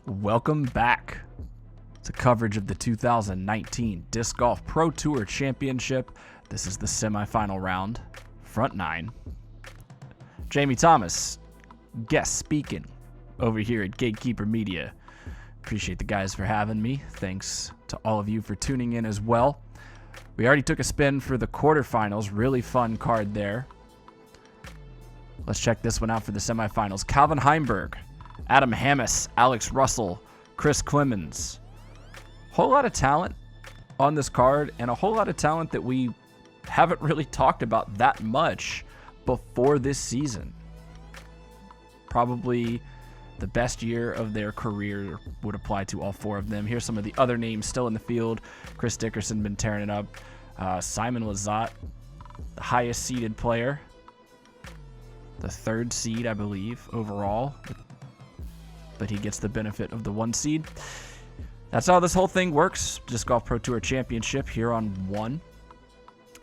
Welcome back to coverage of the 2019 Disc Golf Pro Tour Championship. This is the semifinal round, front nine. Jamie Thomas, guest speaking over here at Gatekeeper Media. Appreciate the guys for having me. Thanks to all of you for tuning in as well. We already took a spin for the quarterfinals. Really fun card there. Let's check this one out for the semifinals. Calvin Heimburg, Adam Hammes, Alex Russell, Chris Clemons. Whole lot of talent on this card, and a whole lot of talent that we haven't really talked about that much before this season. Probably the best year of their career would apply to all four of them. Here's some of the other names still in the field. Chris Dickerson been tearing it up. Simon Lizotte, the highest seeded player. The third seed, I believe, overall. But he gets the benefit of the one seed. That's how this whole thing works. Disc Golf Pro Tour Championship here on one.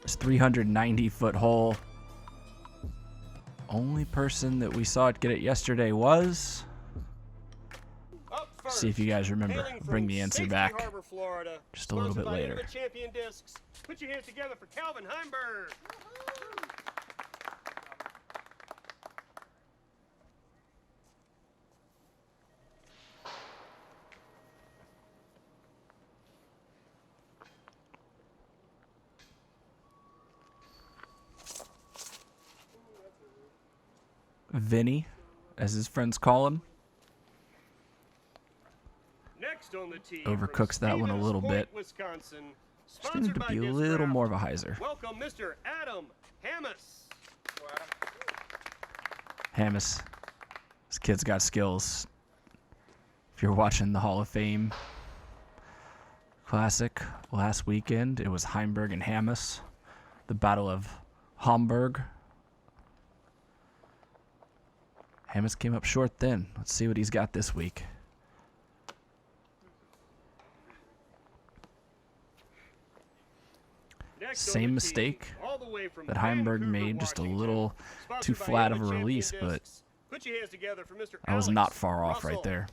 It's 390-foot hole. Only person that we saw it get it yesterday was... See if you guys remember. Bring the answer back Harbor, Florida, just a little bit later. Champion Discs. Put your hands together for Calvin Heimburg. Vinny, as his friends call him. Next on the team, Overcooks that one a little bit. Wisconsin, just needed to be a little more of a hyzer. Welcome, Mr. Adam Hammes. Hammes, this kid's got skills. If you're watching the Hall of Fame Classic last weekend, it was Heimburg and Hammes, the Battle of Hamburg. Hammes came up short then. Let's see what he's got this week. Same mistake that Heimburg made, just a little too flat of a release, but I was not far off right there.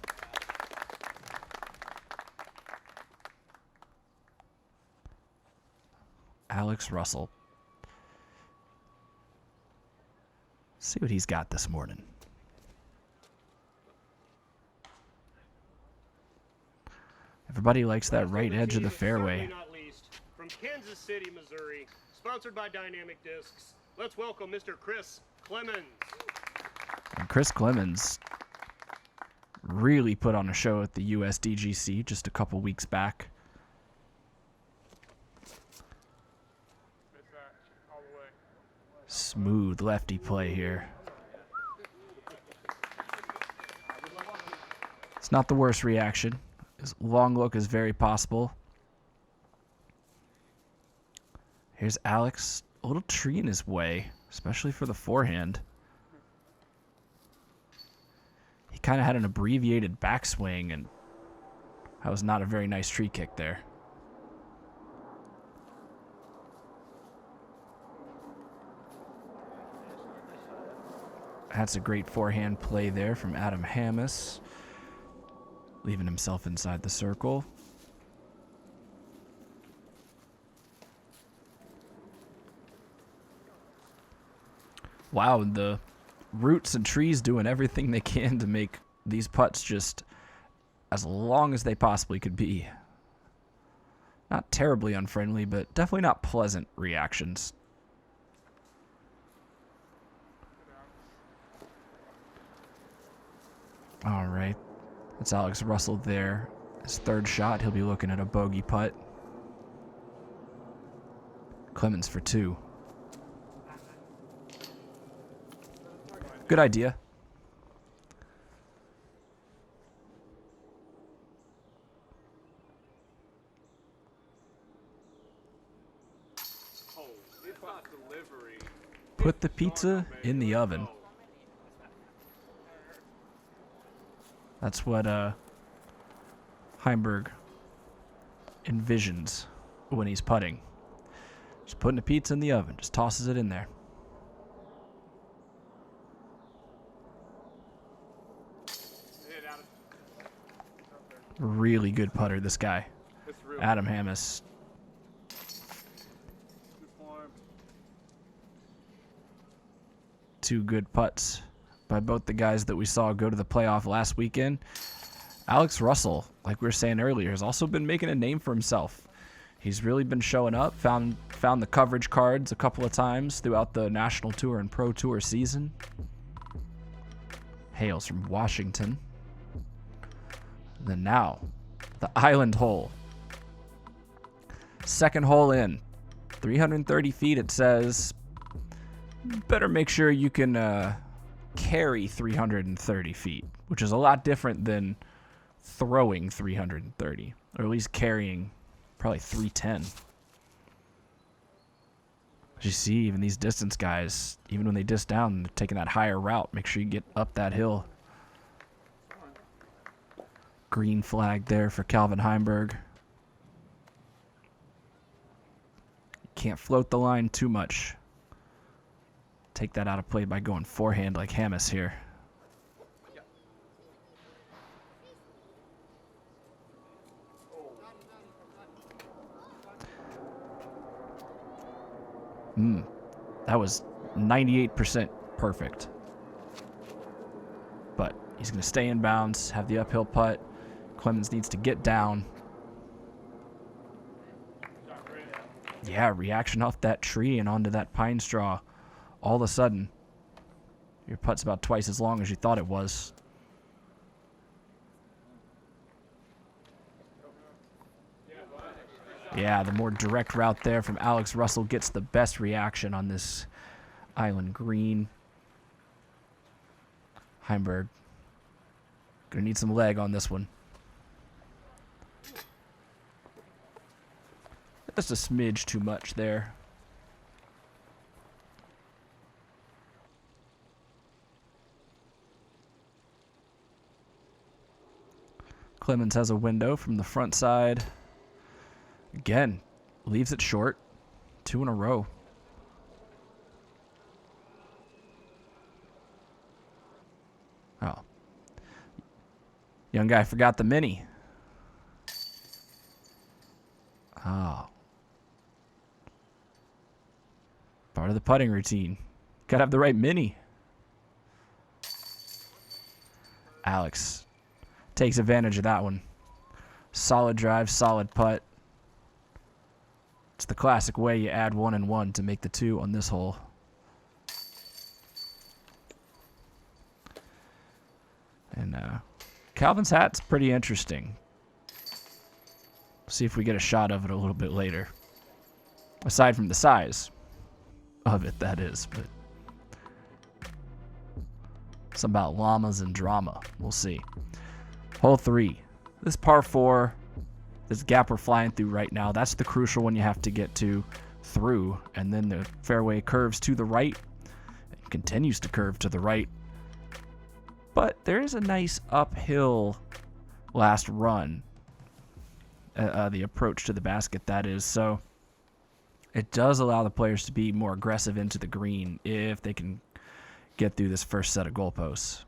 Alex Russell. See what he's got this morning. Everybody likes that right edge of the fairway. From Kansas City, Missouri, sponsored by Dynamic Discs. Let's welcome Mr. Chris Clemons. And Chris Clemons really put on a show at the US DGC just a couple weeks back. Smooth lefty play here. It's not the worst reaction. His long look is very possible. Here's Alex, a little tree in his way, especially for the forehand. He kind of had an abbreviated backswing, and that was not a very nice tree kick there. That's a great forehand play there from Adam Hammes, leaving himself inside the circle. Wow, the roots and trees doing everything they can to make these putts just as long as they possibly could be. Not terribly unfriendly, but definitely not pleasant reactions. All right, that's Alex Russell there. His third shot, he'll be looking at a bogey putt. Clemons for two. Good idea. Put the pizza in the oven. That's what Heimburg envisions when he's putting. Just putting the pizza in the oven. Just tosses it in there. Really good putter, this guy. Adam Hammis. Two good putts by both the guys that we saw go to the playoff last weekend. Alex Russell, like we were saying earlier, has also been making a name for himself. He's really been showing up, found the coverage cards a couple of times throughout the National Tour and Pro Tour season. Hails from Washington. And then now, the island hole. Second hole in. 330 feet, it says. Better make sure you can carry 330 feet, which is a lot different than throwing 330, or at least carrying probably 310. As you see, even these distance guys, even when they disc down, they're taking that higher route. Make sure you get up that hill. Green flag there for Calvin Heimburg. Can't float the line too much. Take that out of play by going forehand like Hammis here. That was 98% perfect. But he's going to stay in bounds, have the uphill putt. Clemons needs to get down. Yeah, reaction off that tree and onto that pine straw. All of a sudden, your putt's about twice as long as you thought it was. Yeah, the more direct route there from Alex Russell gets the best reaction on this island green. Heimburg gonna need some leg on this one. Just a smidge too much there. Clemons has a window from the front side. Again, leaves it short. 2 in a row. Oh. Young guy forgot the mini. Oh. Part of the putting routine. Gotta have the right mini. Alex takes advantage of that one. Solid drive, solid putt. It's the classic way you add 1 and 1 to make the 2 on this hole. And Calvin's hat's pretty interesting. See if we get a shot of it a little bit later. Aside from the size of it, that is. But it's about llamas and drama. We'll see. Hole 3. This par 4. This gap we're flying through right now, that's the crucial one you have to get through. And then the fairway curves to the right. It continues to curve to the right. But there is a nice uphill last run. The approach to the basket, that is. So it does allow the players to be more aggressive into the green if they can get through this first set of goalposts.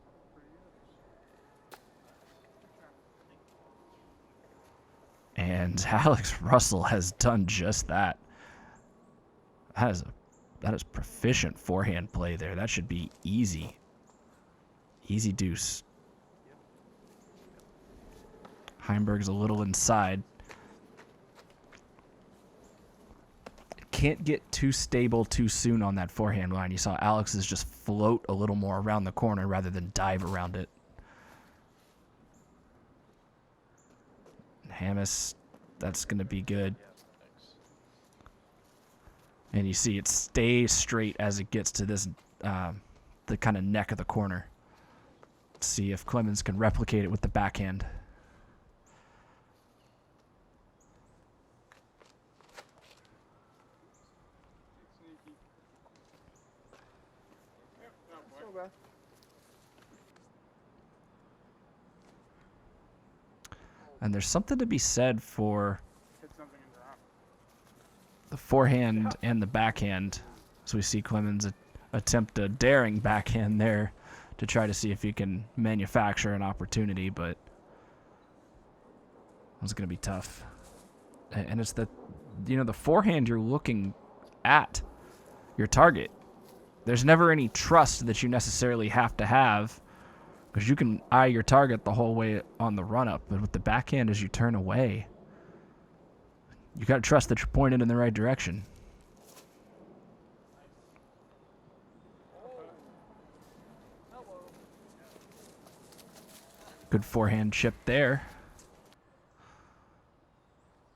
And Alex Russell has done just that. That is proficient forehand play there. That should be easy. Easy deuce. Heimburg's a little inside. Can't get too stable too soon on that forehand line. You saw Alex's just float a little more around the corner rather than dive around it. Hammis, that's going to be good. And you see it stays straight as it gets to this, the kind of neck of the corner. Let's see if Clemons can replicate it with the backhand. And there's something to be said for the forehand and the backhand. So we see Clemons attempt a daring backhand there to try to see if he can manufacture an opportunity, but It's going to be tough. And it's the forehand you're looking at your target. There's never any trust that you necessarily have to have because you can eye your target the whole way on the run-up. But with the backhand, as you turn away, you got to trust that you're pointed in the right direction. Good forehand chip there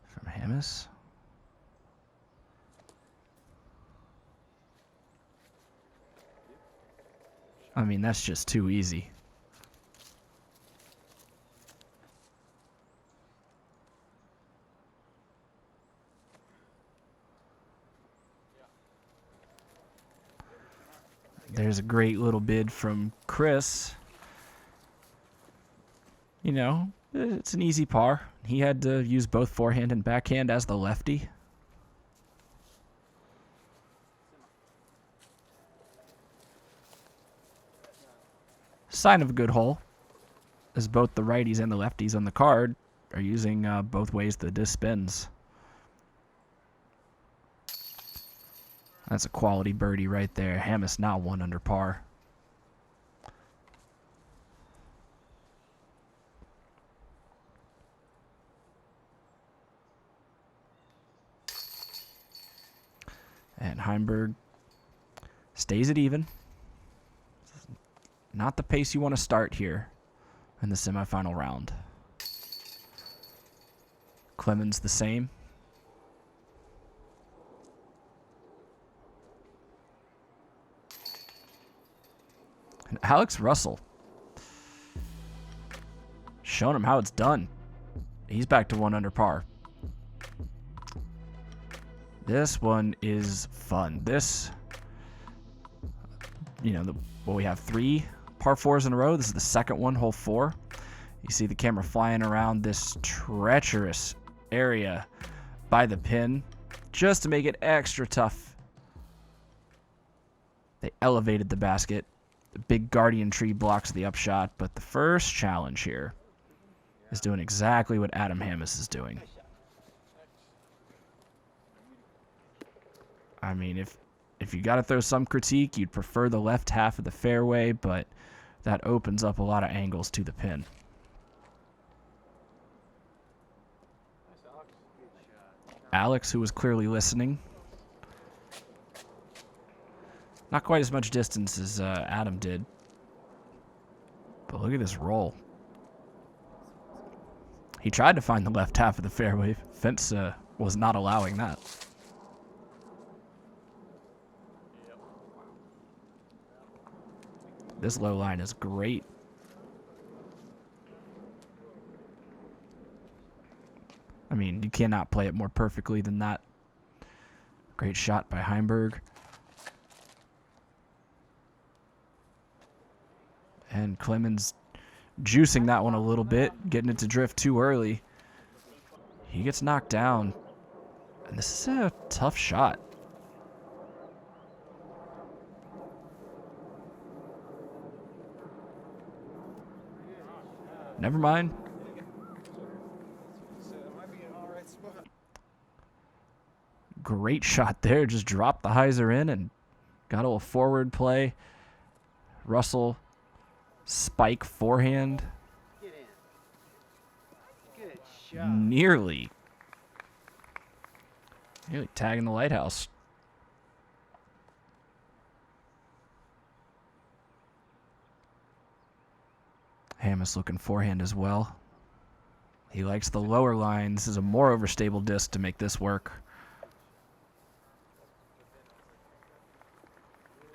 from Hammes. I mean, that's just too easy. There's a great little bid from Chris. You know, it's an easy par. He had to use both forehand and backhand as the lefty. Sign of a good hole, as both the righties and the lefties on the card are using both ways the disc spins. That's a quality birdie right there. Hammes now 1 under par. And Heimburg stays it even. Not the pace you want to start here in the semifinal round. Clemons the same. And Alex Russell showing him how it's done. He's back to 1 under par. This one is fun. This, we have 3 par 4s in a row. This is the second one, hole 4. You see the camera flying around this treacherous area by the pin just to make it extra tough. They elevated the basket. The big guardian tree blocks the upshot, but the first challenge here is doing exactly what Adam Hammes is doing. I mean, if you got to throw some critique, you'd prefer the left half of the fairway, but that opens up a lot of angles to the pin. Alex, who was clearly listening. Not quite as much distance as Adam did. But look at this roll. He tried to find the left half of the fairway. Fence was not allowing that. This low line is great. I mean, you cannot play it more perfectly than that. Great shot by Heimburg. And Clemons juicing that one a little bit, getting it to drift too early. He gets knocked down. And this is a tough shot. Never mind. Great shot there. Just dropped the hyzer in and got a little forward play. Russell, spike forehand. Nearly tagging the lighthouse. Hammes looking forehand as well. He likes the lower line. This is a more overstable disc to make this work.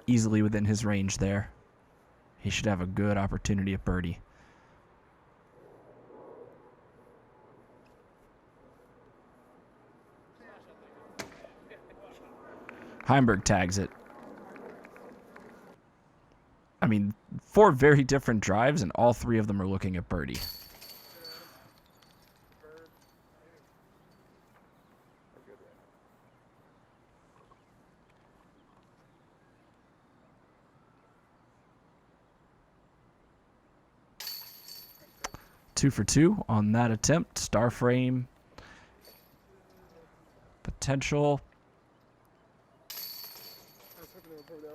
Easily within his range there. He should have a good opportunity at birdie. Heimburg tags it. I mean, 4 very different drives, and all 3 of them are looking at birdie. 2 for 2 on that attempt. Star frame. Potential.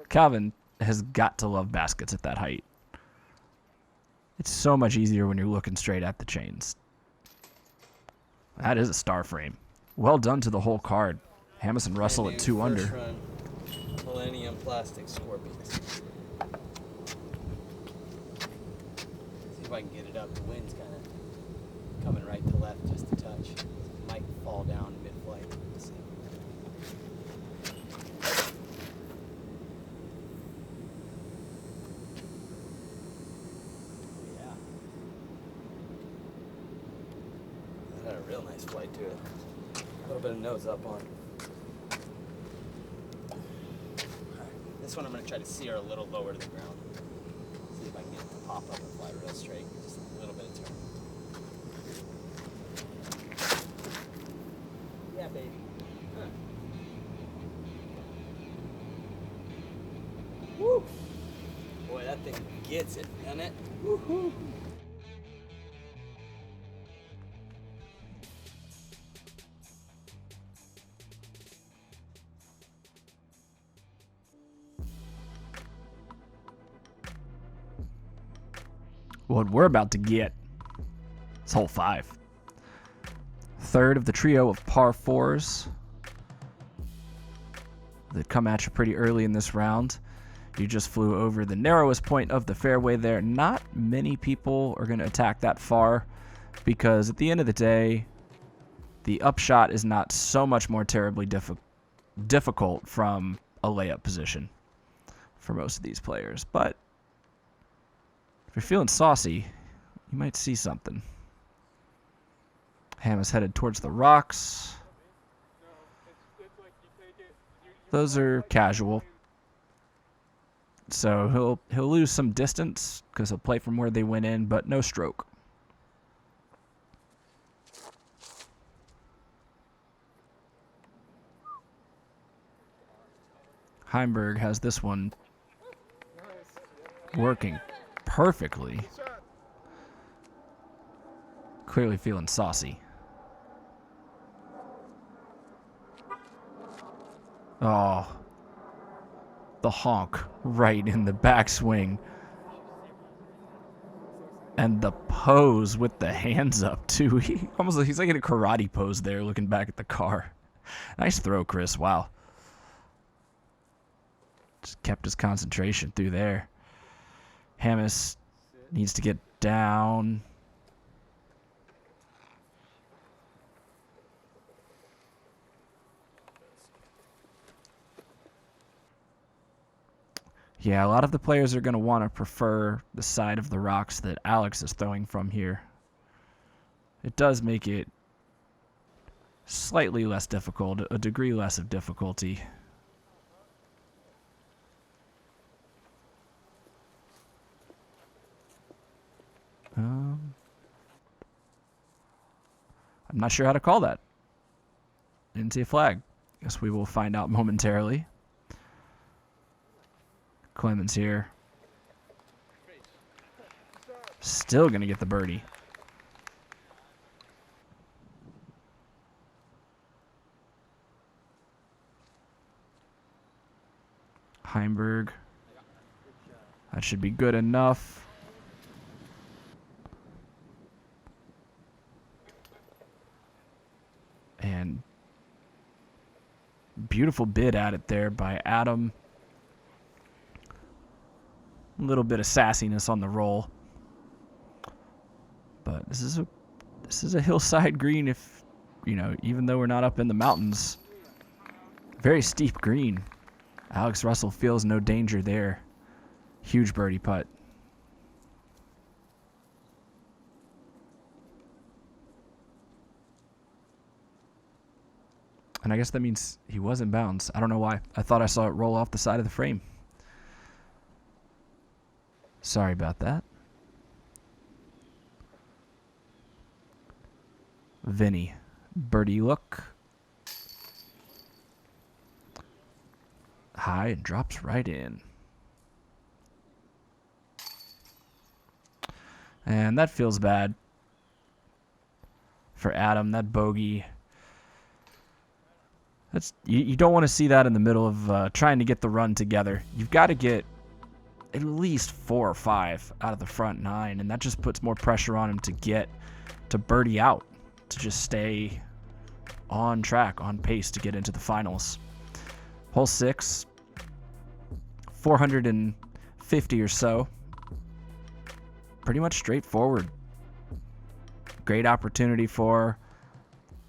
Calvin has got to love baskets at that height. It's so much easier when you're looking straight at the chains. That is a star frame. Well done to the whole card. Hamas and Russell at 2 under. Run, Millennium plastic scorpions. See if I can get it up. The wind's kind of coming right to left just a touch. It might fall down mid-flight. Let's see. Yeah. That had a real nice flight to it. A little bit of nose up on. This one I'm going to try to steer a little lower to the ground. See if I can get it to pop up and fly real straight. Just a little bit of turn. Yeah, baby. Huh. Woo! Boy, that thing gets it, doesn't it? Woohoo! What we're about to get is hole 5. Third of the trio of par 4s that come at you pretty early in this round. You just flew over the narrowest point of the fairway there. Not many people are going to attack that far because at the end of the day, the upshot is not so much more terribly difficult from a layup position for most of these players. But if you're feeling saucy, you might see something. Ham is headed towards the rocks. Those are casual. So he'll lose some distance because he'll play from where they went in, but no stroke. Heimburg has this one working perfectly. Clearly feeling saucy. Oh, the honk right in the backswing. And the pose with the hands up too. He's like in a karate pose there looking back at the car. Nice throw, Chris. Wow. Just kept his concentration through there. Hamas needs to get down. Yeah, a lot of the players are going to want to prefer the side of the rocks that Alex is throwing from here. It does make it slightly less difficult, a degree less of difficulty. I'm not sure how to call that. Didn't see a flag. Guess we will find out momentarily. Clemons here. Still going to get the birdie. Heimburg. That should be good enough. And beautiful bid at it there by Adam. A little bit of sassiness on the roll. But this is a hillside green, if you know, even though we're not up in the mountains. Very steep green. Alex Russell feels no danger there. Huge birdie putt. And I guess that means he was in bounds. I don't know why. I thought I saw it roll off the side of the frame. Sorry about that. Vinny. Birdie look. High and drops right in. And that feels bad. for Adam. That bogey. That's you don't want to see that in the middle of trying to get the run together. You've got to get at least 4 or 5 out of the front 9, and that just puts more pressure on him to birdie out, to just stay on track, on pace to get into the finals. Hole 6, 450 or so. Pretty much straightforward. Great opportunity for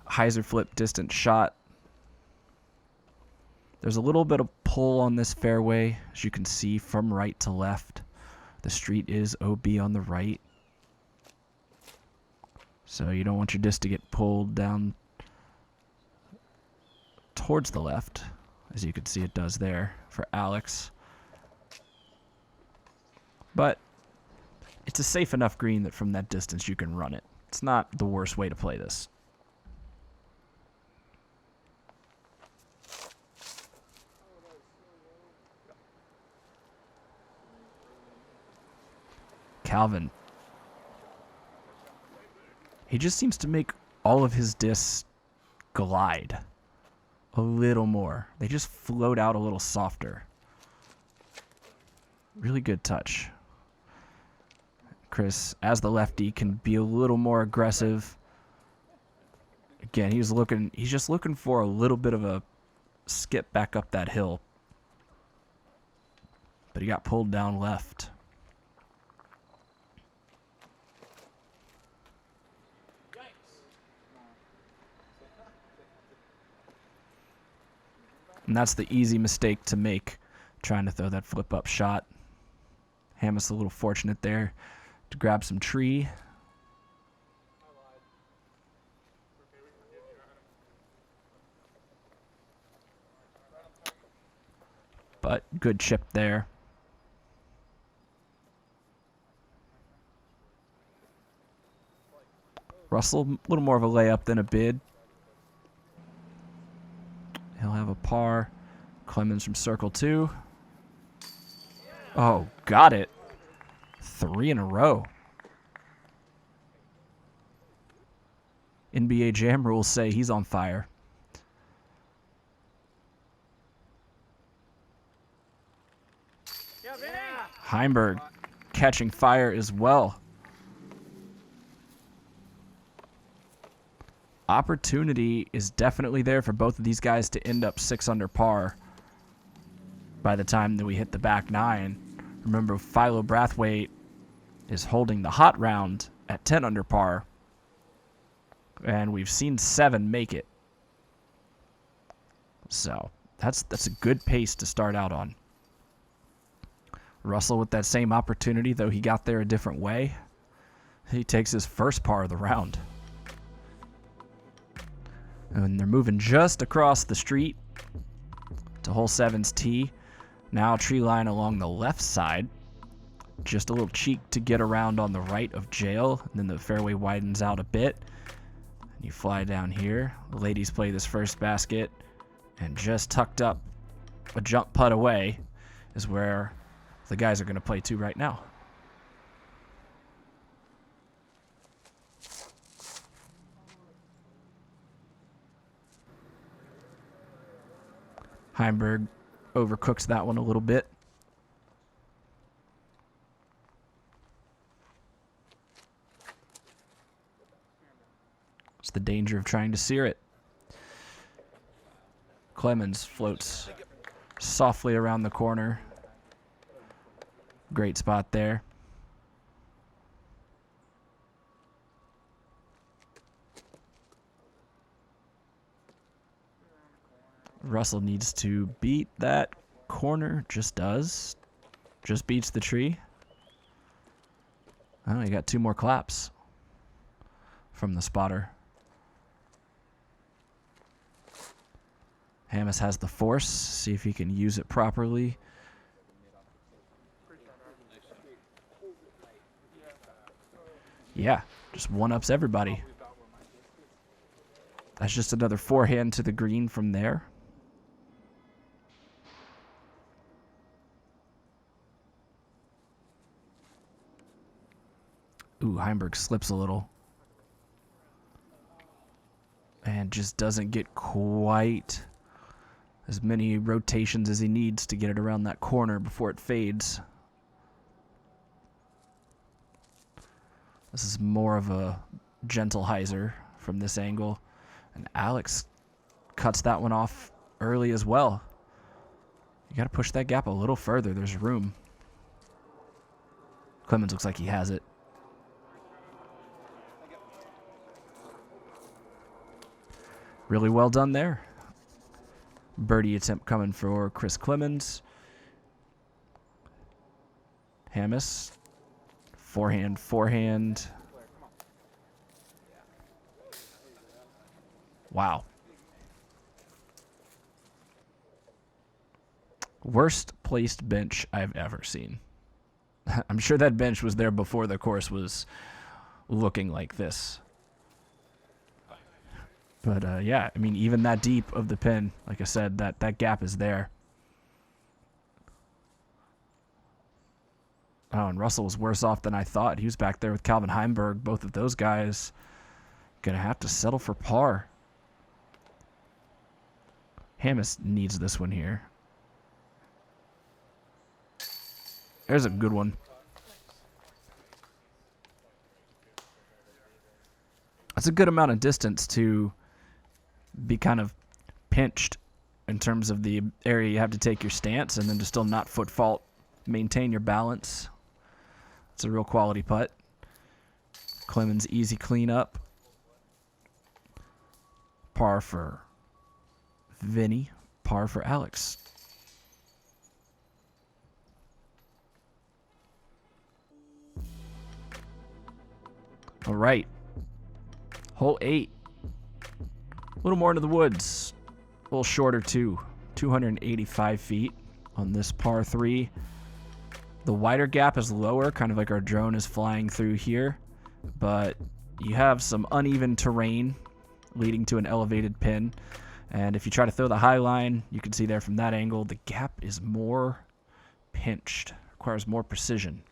hyzer flip distance shot. There's a little bit of pull on this fairway, as you can see from right to left. The street is OB on the right. So you don't want your disc to get pulled down towards the left, as you can see it does there for Alex. But it's a safe enough green that from that distance you can run it. It's not the worst way to play this. Calvin. He just seems to make all of his discs glide a little more. They just float out a little softer. Really good touch. Chris, as the lefty, can be a little more aggressive. Again, he's just looking for a little bit of a skip back up that hill. But he got pulled down left. And that's the easy mistake to make, trying to throw that flip-up shot. Hamas a little fortunate there to grab some tree. But good chip there. Russell, a little more of a layup than a bid. He'll have a par. Clemons from circle 2. Oh, got it. 3 in a row. NBA Jam rules say he's on fire. Heimburg catching fire as well. Opportunity is definitely there for both of these guys to end up 6 under par by the time that we hit the back 9. Remember, Philo Brathwaite is holding the hot round at 10 under par, and we've seen 7 make it. So that's a good pace to start out on. Russell with that same opportunity, though he got there a different way. He takes his first par of the round. And they're moving just across the street to hole 7's tee. Now tree line along the left side. Just a little cheek to get around on the right of jail. And then the fairway widens out a bit. And you fly down here. The ladies play this first basket. And just tucked up a jump putt away is where the guys are going to play to right now. Heimburg overcooks that one a little bit. It's the danger of trying to sear it. Clemons floats softly around the corner. Great spot there. Russell needs to beat that corner. Just does. Just beats the tree. Oh, he got 2 more claps from the spotter. Hamas has the force. See if he can use it properly. Yeah, just one-ups everybody. That's just another forehand to the green from there. Ooh, Heimburg slips a little. and just doesn't get quite as many rotations as he needs to get it around that corner before it fades. This is more of a gentle hyzer from this angle. And Alex cuts that one off early as well. You got to push that gap a little further. There's room. Clemons looks like he has it. Really well done there. Birdie attempt coming for Chris Clemons. Hamas. Forehand, forehand. Wow. Worst placed bench I've ever seen. I'm sure that bench was there before the course was looking like this. But yeah, I mean, even that deep of the pin, like I said, that gap is there. Oh, and Russell was worse off than I thought. He was back there with Calvin Heimburg. Both of those guys gonna have to settle for par. Hamas needs this one here. There's a good one. That's a good amount of distance to be kind of pinched in terms of the area you have to take your stance, and then to still not foot fault, maintain your balance. It's a real quality putt. Clemons easy cleanup. Par for Vinny, par for Alex. All right. Hole 8. A little more into the woods. A little shorter too. 285 feet on this par 3. The wider gap is lower, kind of like our drone is flying through here. But you have some uneven terrain leading to an elevated pin. And if you try to throw the high line, you can see there from that angle, the gap is more pinched. Requires more precision.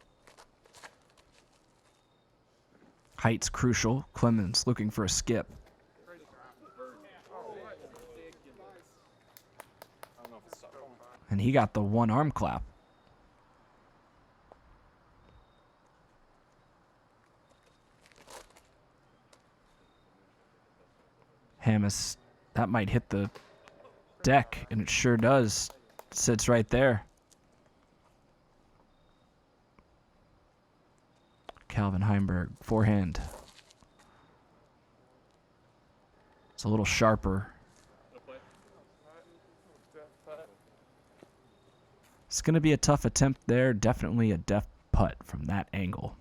Height's crucial. Clemons looking for a skip. And he got the one arm clap. Hamas, that might hit the deck, and it sure does. Sits right there. Calvin Heimburg, forehand. It's a little sharper. It's going to be a tough attempt there. Definitely a deft putt from that angle.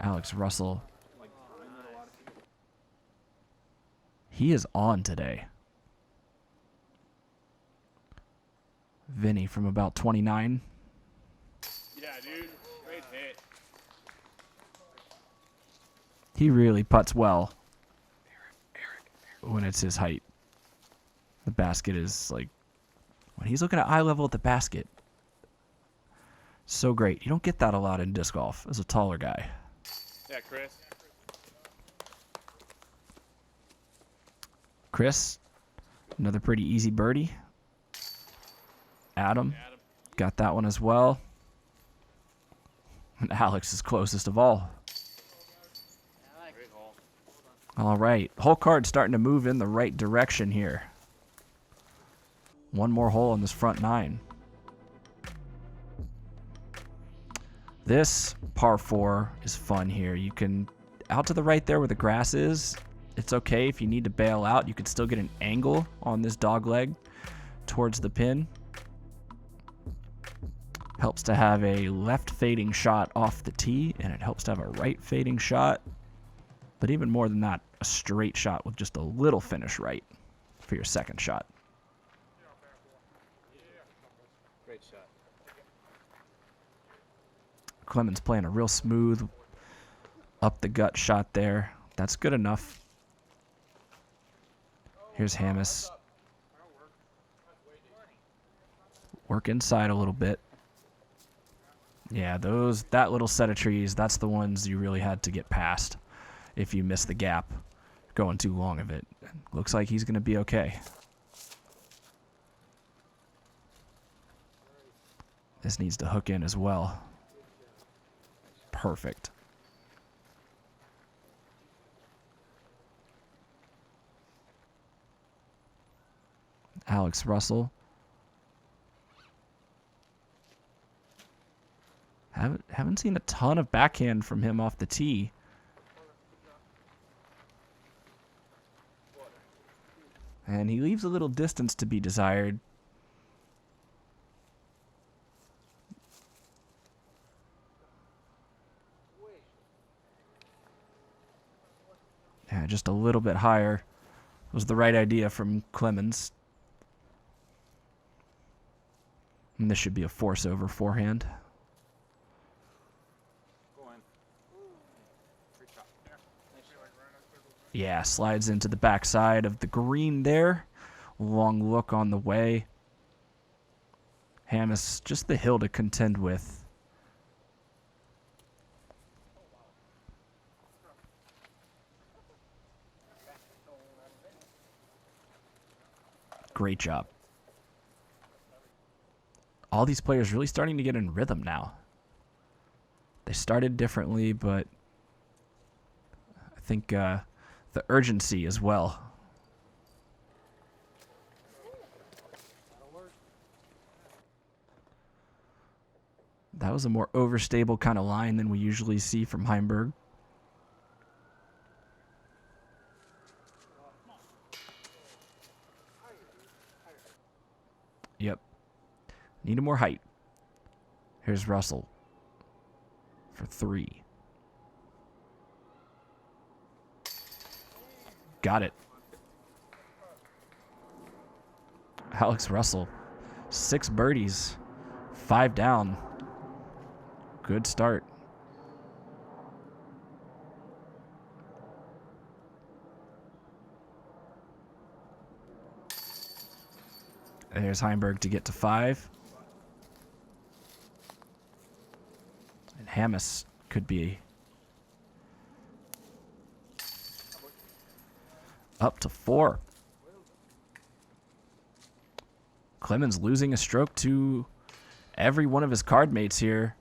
Alex Russell. He is on today. Vinny from about 29. Yeah, dude. Great hit. He really putts well when it's his height. The basket is like, when he's looking at eye level at the basket, so great. You don't get that a lot in disc golf as a taller guy. Yeah, Chris. Chris, another pretty easy birdie. Adam got that one as well. And Alex is closest of all. All right, whole card starting to move in the right direction here. One more hole on this front 9. This par 4 is fun here. You can, out to the right there where the grass is, it's okay if you need to bail out. You can still get an angle on this dog leg towards the pin. Helps to have a left fading shot off the tee, and it helps to have a right fading shot. But even more than that, a straight shot with just a little finish right for your second shot. Great shot. Clemons playing a real smooth up the gut shot there. That's good enough. Here's Hamas. Work inside a little bit. Yeah, that little set of trees, that's the ones you really had to get past if you miss the gap going too long of it. Looks like he's going to be okay. This needs to hook in as well. Perfect. Alex Russell. Haven't seen a ton of backhand from him off the tee. And he leaves a little distance to be desired. Yeah, just a little bit higher was the right idea from Clemons. And this should be a force over forehand. Yeah, slides into the backside of the green there. Long look on the way. Hammes, just the hill to contend with. Great job. All these players really starting to get in rhythm now. They started differently, but I think the urgency as well. That was a more overstable kind of line than we usually see from Heimburg. Yep. Needed more height. Here's Russell for 3. Got it. Alex Russell, 6 birdies, 5 down. Good start. There's Heimburg to get to 5. And Hammes could be up to 4. Clemons losing a stroke to every one of his card mates here.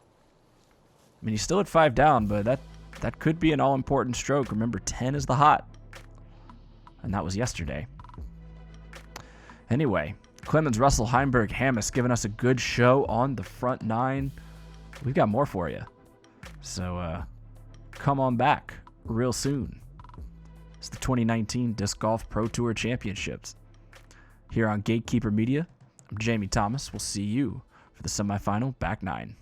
I mean, he's still at 5 down, but that could be an all-important stroke. Remember, 10 is the hot. And that was yesterday. Anyway, Clemons, Russell, Heimburg, Hammes giving us a good show on the front 9. We've got more for you. So come on back real soon. It's the 2019 Disc Golf Pro Tour Championships. Here on Gatekeeper Media, I'm Jamie Thomas. We'll see you for the semifinal back 9.